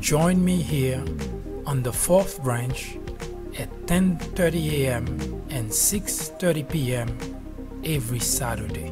Join me here on the fourth branch at 10:30 a.m. and 6:30 p.m. every Saturday.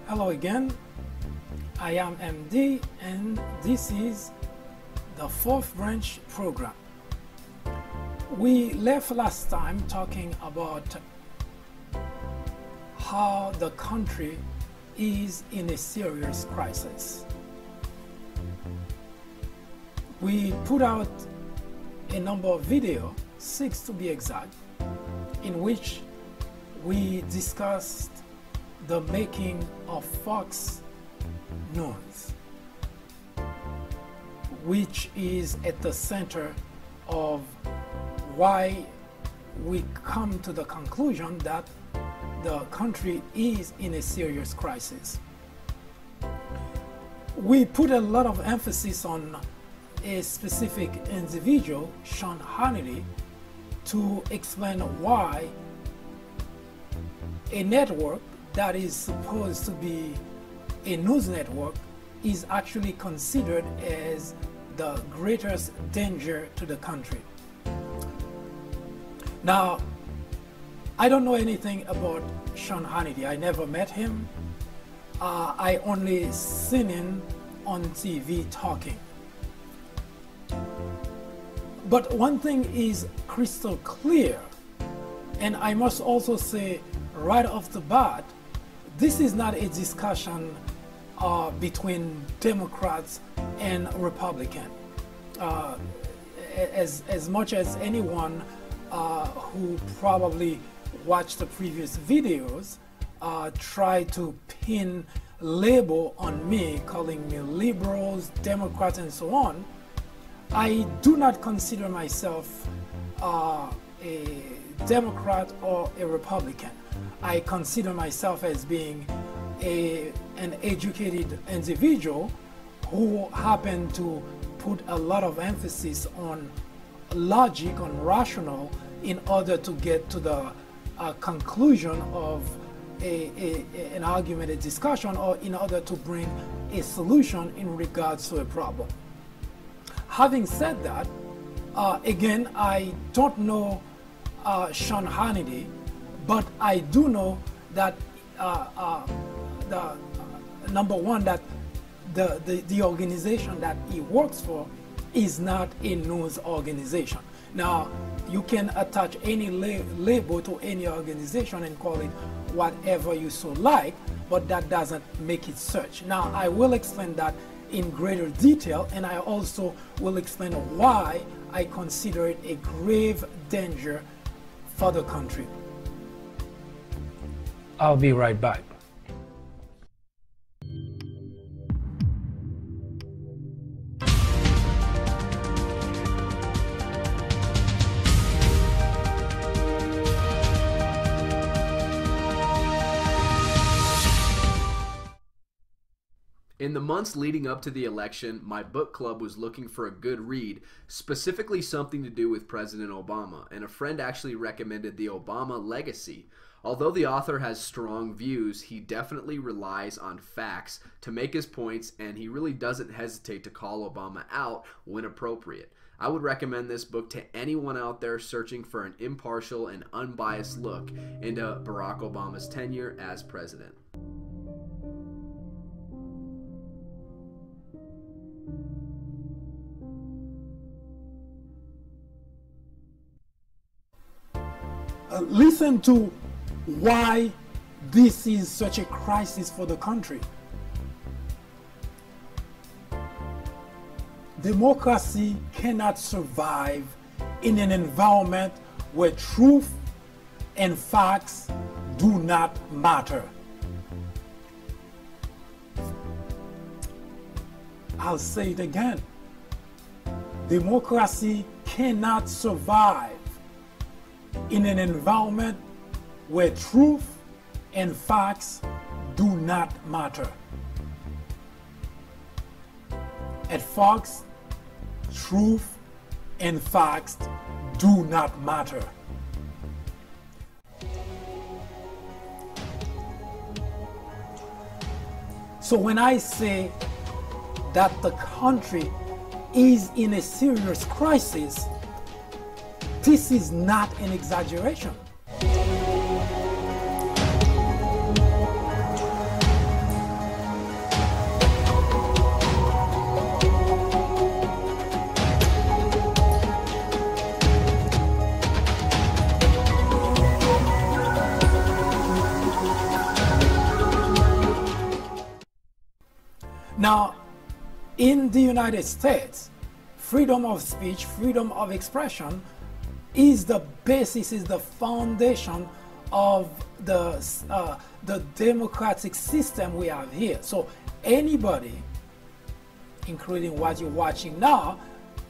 Hello again, I am MD and this is the fourth branch program. We left last time talking about how the country is in a serious crisis. We put out a number of videos, 6 to be exact, in which we discussed the making of Fox News, which is at the center of why we come to the conclusion that the country is in a serious crisis. We put a lot of emphasis on a specific individual, Sean Hannity, to explain why a network that is supposed to be a news network is actually considered as the greatest danger to the country. Now, I don't know anything about Sean Hannity. I never met him. I only seen him on TV talking. But one thing is crystal clear, and I must also say right off the bat, this is not a discussion between Democrats and Republicans. As much as anyone who probably watched the previous videos tried to pin label on me, calling me liberals, Democrats, and so on, I do not consider myself a Democrat or a Republican. I consider myself as being an educated individual who happened to put a lot of emphasis on logic, on rational, in order to get to the conclusion of an argument, a discussion, or in order to bring a solution in regards to a problem. Having said that, again, I don't know Sean Hannity, but I do know that number one, that the organization that he works for is not a news organization. Now, you can attach any label to any organization and call it whatever you so like, but that doesn't make it such. Now, I will explain that in greater detail, and I also will explain why I consider it a grave danger for the country. I'll be right back. In the months leading up to the election, my book club was looking for a good read, specifically something to do with President Obama, and a friend actually recommended The Obama Legacy. Although the author has strong views, he definitely relies on facts to make his points, and he really doesn't hesitate to call Obama out when appropriate. I would recommend this book to anyone out there searching for an impartial and unbiased look into Barack Obama's tenure as president. Listen to why this is such a crisis for the country. Democracy cannot survive in an environment where truth and facts do not matter. I'll say it again. Democracy cannot survive in an environment where truth and facts do not matter. At Fox, truth and facts do not matter. So when I say that the country is in a serious crisis, this is not an exaggeration. Now, in the United States, freedom of speech, freedom of expression is the basis, is the foundation of the democratic system we have here. So anybody, including what you're watching now,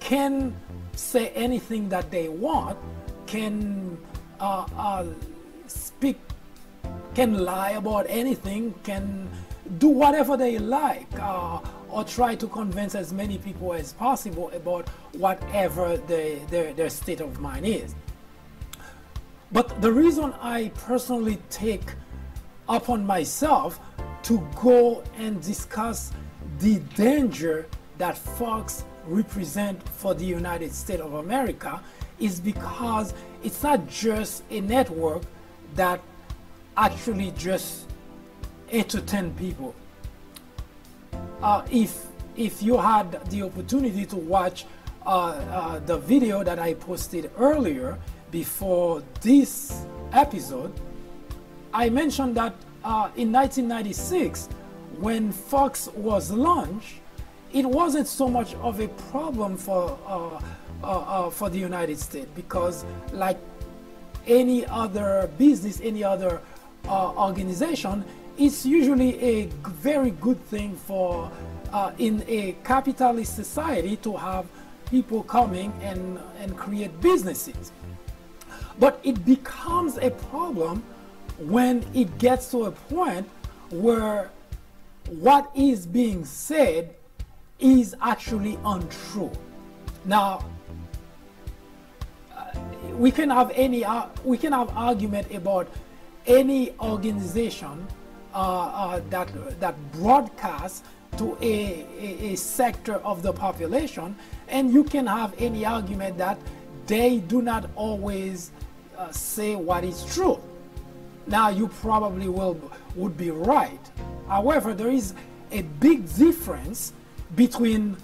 can say anything that they want, can speak, can lie about anything, can do whatever they like, or try to convince as many people as possible about whatever their state of mind is. But the reason I personally take upon myself to go and discuss the danger that Fox represent for the United States of America is because it's not just a network that actually just entertain people. If you had the opportunity to watch the video that I posted earlier before this episode, I mentioned that in 1996, when Fox was launched, it wasn't so much of a problem for the United States, because like any other business, any other organization, it's usually a very good thing for in a capitalist society to have people coming and create businesses. But it becomes a problem when it gets to a point where what is being said is actually untrue. Now, we can have argument about any organization that broadcasts to a sector of the population, and you can have any argument that they do not always say what is true. Now, you probably would be right. However, there is a big difference between,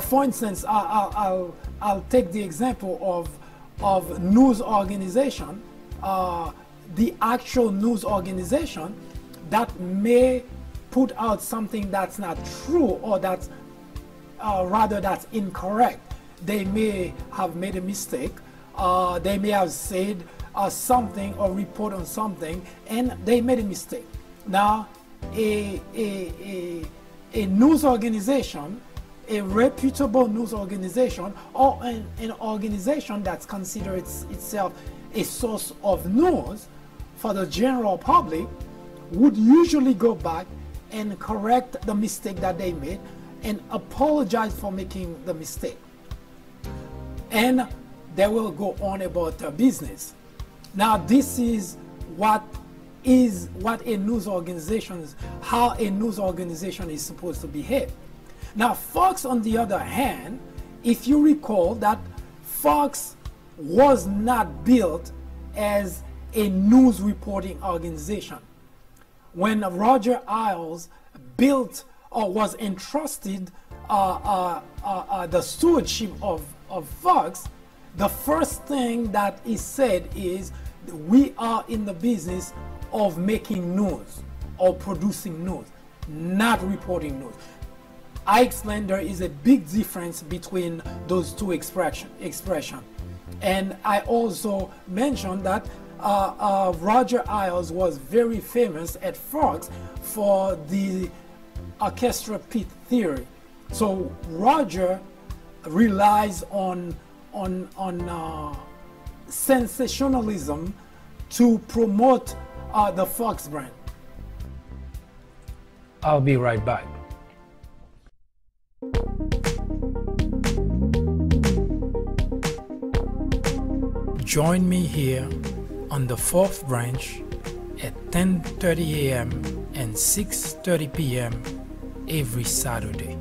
for instance, I'll take the example of news organization, the actual news organization that may put out something that's not true, or that's rather that's incorrect. They may have made a mistake. They may have said something or report on something, and they made a mistake. Now, a news organization, a reputable news organization, or an organization that's considered itself a source of news for the general public, would usually go back and correct the mistake that they made and apologize for making the mistake. And they will go on about their business. Now, this is how a news organization is supposed to behave. Now, Fox, on the other hand, if you recall that Fox was not built as a news reporting organization. When Roger Ailes built or was entrusted the stewardship of Fox, the first thing that he said is, we are in the business of making news or producing news, not reporting news. I explained there is a big difference between those two expressions. And I also mentioned that Roger Ailes was very famous at Fox for the orchestra pit theory. So Roger relies on sensationalism to promote the Fox brand. I'll be right back. Join me here on the fourth branch at 10:30 a.m. and 6:30 p.m. every Saturday.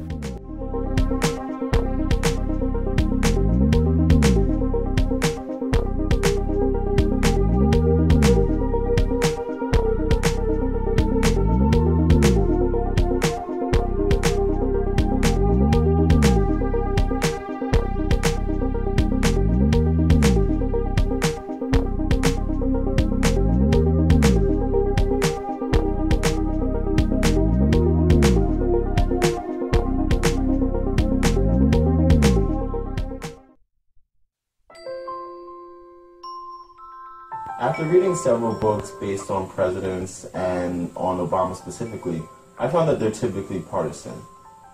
After reading several books based on presidents and on Obama specifically, I found that they're typically partisan.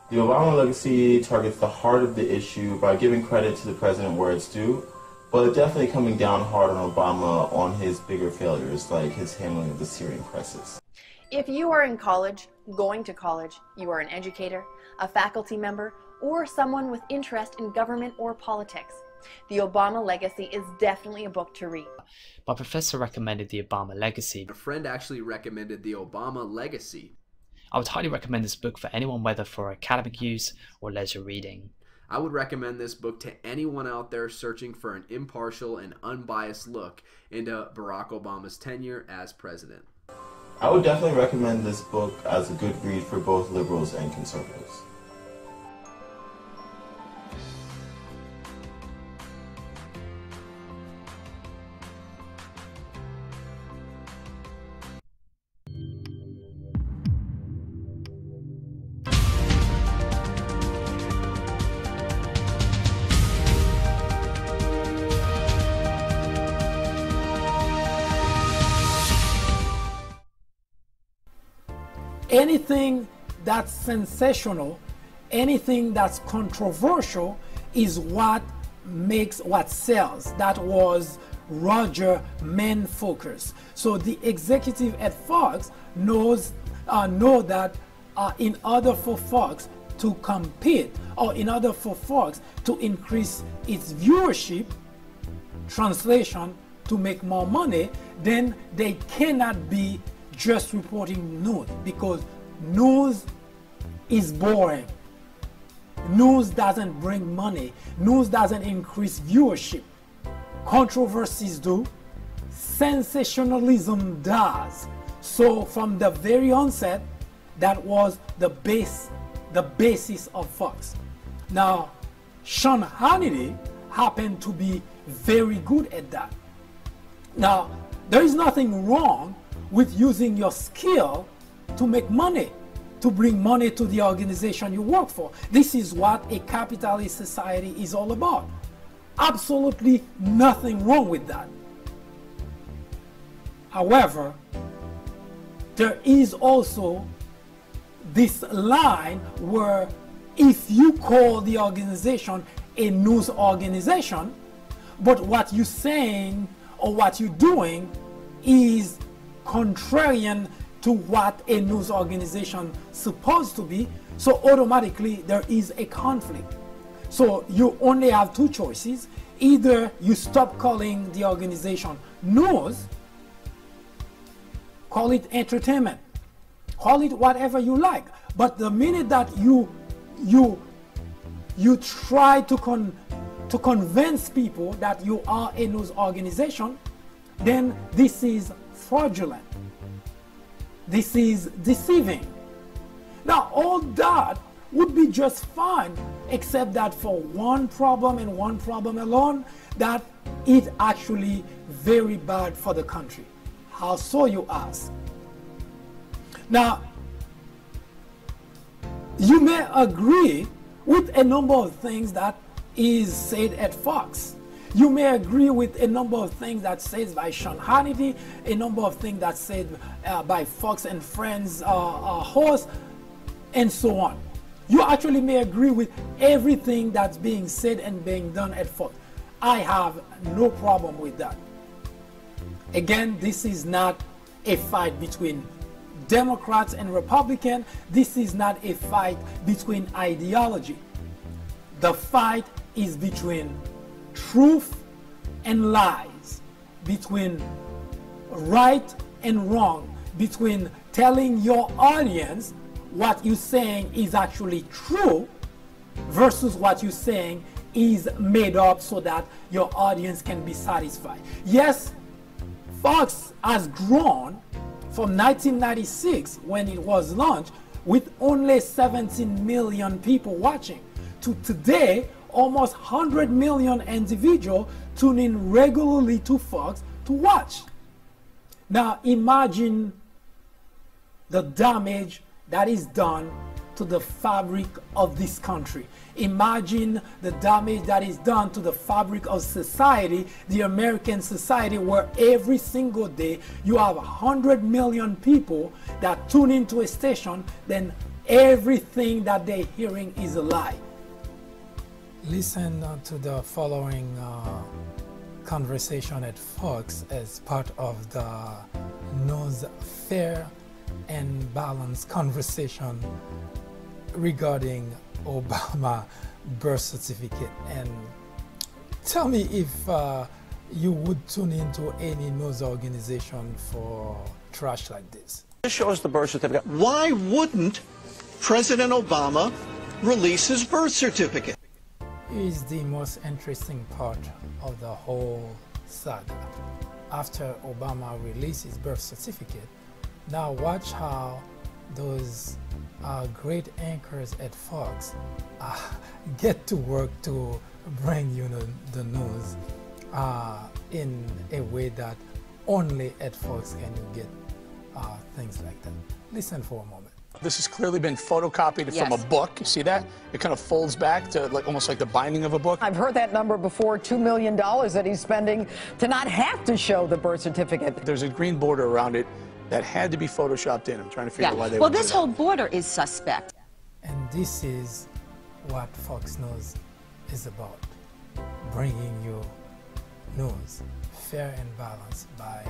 The Obama legacy targets the heart of the issue by giving credit to the president where it's due, but definitely coming down hard on Obama on his bigger failures, like his handling of the Syrian crisis. If you are in college, going to college, you are an educator, a faculty member, or someone with interest in government or politics, The Obama Legacy is definitely a book to read. My professor recommended The Obama Legacy. A friend actually recommended The Obama Legacy. I would highly recommend this book for anyone, whether for academic use or leisure reading. I would recommend this book to anyone out there searching for an impartial and unbiased look into Barack Obama's tenure as president. I would definitely recommend this book as a good read for both liberals and conservatives. Anything that's sensational, anything that's controversial is what sells. That was Roger main focus. So the executive at Fox know that in order for Fox to compete, or in order for Fox to increase its viewership, translation, to make more money, then they cannot be just reporting news, because news is boring. News doesn't bring money. News doesn't increase viewership. Controversies do. Sensationalism does. So from the very onset, that was the basis of Fox. Now, Sean Hannity happened to be very good at that. Now, there is nothing wrong with using your skill to make money, to bring money to the organization you work for. This is what a capitalist society is all about. Absolutely nothing wrong with that. However, there is also this line where if you call the organization a news organization, but what you're saying or what you're doing is contrarian to what a news organization is supposed to be, so automatically there is a conflict. So you only have two choices. Either you stop calling the organization news, call it entertainment, call it whatever you like, but the minute that you try to convince people that you are a news organization, then this is fraudulent. This is deceiving. Now, all that would be just fine, except that for one problem and one problem alone, that is actually very bad for the country. How so, you ask? Now, you may agree with a number of things that is said at Fox. You may agree with a number of things that said by Sean Hannity, a number of things that said by Fox and Friends host, and so on. You actually may agree with everything that's being said and being done at Fox. I have no problem with that. Again, this is not a fight between Democrats and Republicans. This is not a fight between ideology. The fight is between truth and lies, between right and wrong, between telling your audience what you're saying is actually true versus what you're saying is made up so that your audience can be satisfied. Yes, Fox has grown from 1996 when it was launched with only 17 million people watching to today almost 100 million individuals tune in regularly to Fox to watch. Now imagine the damage that is done to the fabric of this country. Imagine the damage that is done to the fabric of society, the American society, where every single day you have 100 million people that tune into a station, then everything that they're hearing is a lie. Listen to the following conversation at Fox as part of the news fair and balanced conversation regarding Obama birth certificate. And tell me if you would tune into any news organization for trash like this. This shows the birth certificate. Why wouldn't President Obama release his birth certificate? Is the most interesting part of the whole saga. After Obama released his birth certificate, now watch how those great anchors at Fox get to work to bring you the news in a way that only at Fox can you get things like that. Listen for a moment. This has clearly been photocopied from a book. You see that? It kind of folds back to almost like the binding of a book. I've heard that number before, $2 million that he's spending to not have to show the birth certificate. There's a green border around it that had to be photoshopped in. I'm trying to figure out why they Well, would do this that. whole border is suspect. And this is what Fox News is about, bringing you news, fair and balanced by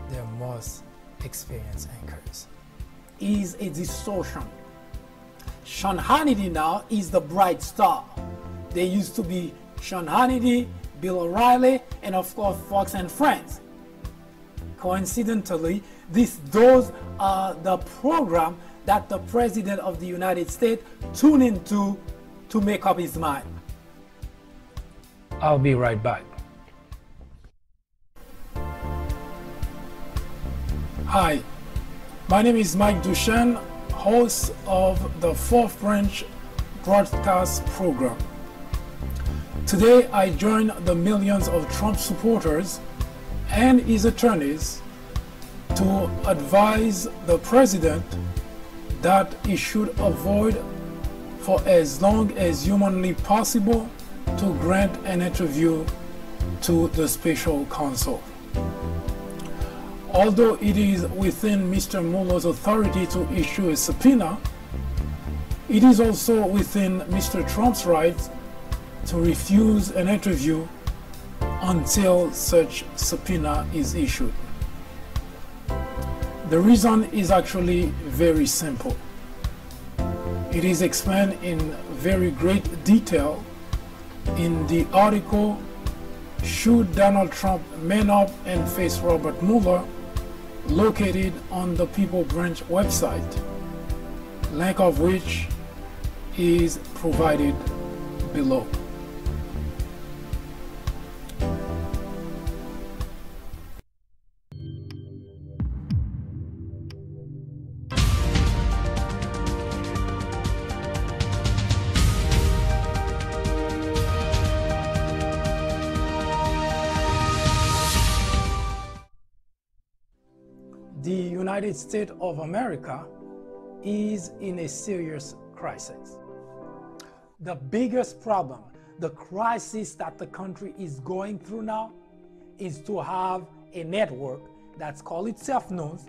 their most experienced anchors. Is a distortion. Sean Hannity now is the bright star. There used to be Sean Hannity, Bill O'Reilly, and of course Fox and Friends. Coincidentally, those are the program that the President of the United States tuned into to make up his mind. I'll be right back. Hi, my name is Mike Duchesne, host of the Fourth Branch broadcast program. Today I join the millions of Trump supporters and his attorneys to advise the president that he should avoid for as long as humanly possible to grant an interview to the special counsel. Although it is within Mr. Mueller's authority to issue a subpoena, it is also within Mr. Trump's rights to refuse an interview until such subpoena is issued. The reason is actually very simple. It is explained in very great detail in the article, Should Donald Trump Man Up and Face Robert Mueller?, located on the People Branch website, link of which is provided below. The United States of America is in a serious crisis. The biggest problem the crisis that the country is going through now is to have a network that's called itself news,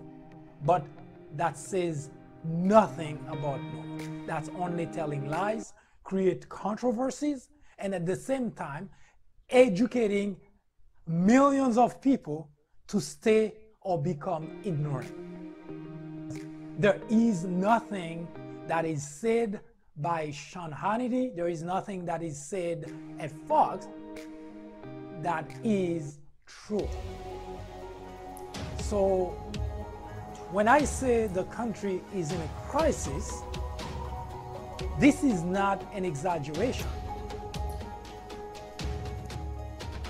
but that says nothing about news. That's only telling lies, create controversies, and at the same time, educating millions of people to stay or become ignorant. There is nothing that is said by Sean Hannity, there is nothing that is said at Fox that is true. So when I say the country is in a crisis, this is not an exaggeration.